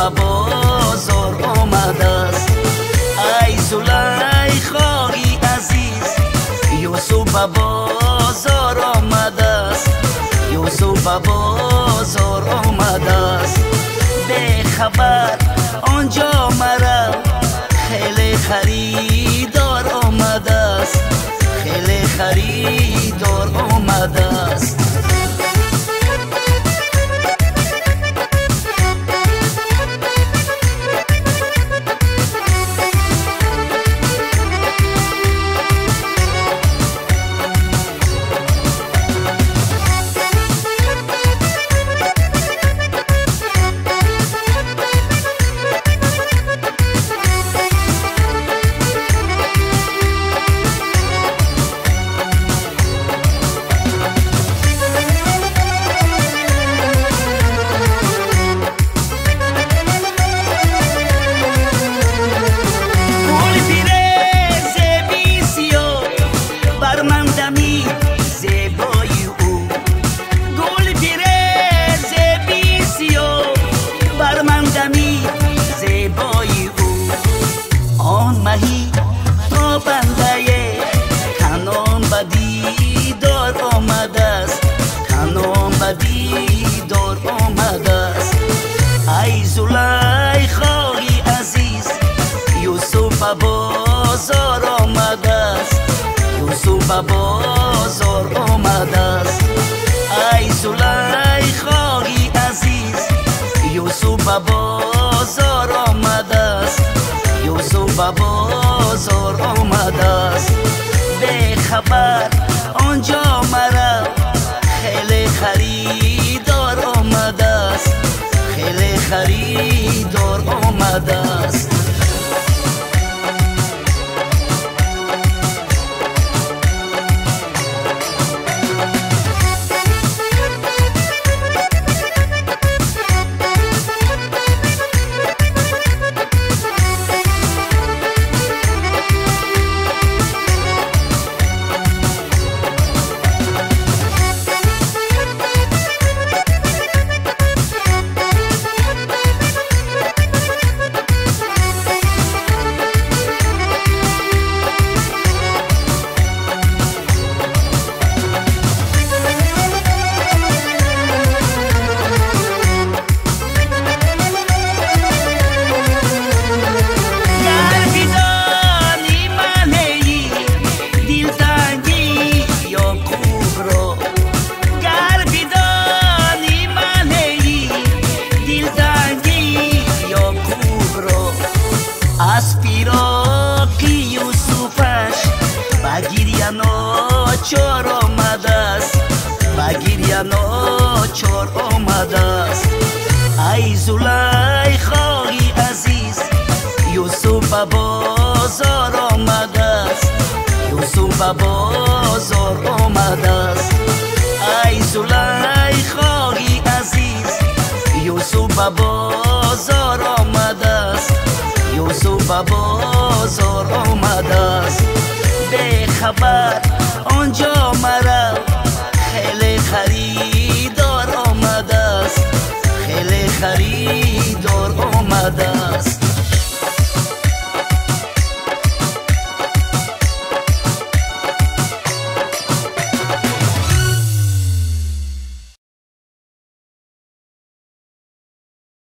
به بازار آمده است. ای زلیخای عزیز یوسف به بازار آمده است. یوسف به بازار آمده است. به خبر آنجا مرا خیلی خریدار آمده است. خیلی خریدار آمده است. مهی تا بنده کنون بدی دار آمده است. کنون بدی دار آمده است. ای زلیخای عزیز یوسف به بازار آمده است. یوسف به بازار آمده است. ای زلیخای عزیز یوسف به بازار آمده است. یوسف به بازار آمده است. به خبر آنجا مرا خیلی خریدار آمده است. خیلی خریدار آمده است. از فراقی یوسفش بگیریه ناچار آمده است. بگیریه ناچار آمده است. ای زلیخای عزیز یوسف به بازار آمده است. یوسف به بازار آمده است. ای زلیخای عزیز یوسف به بازار آمده است. یوسف به بازار آمده است. به خبر آنجا مرا خیلی خریدار آمده است. خیلی خریدار آمده است.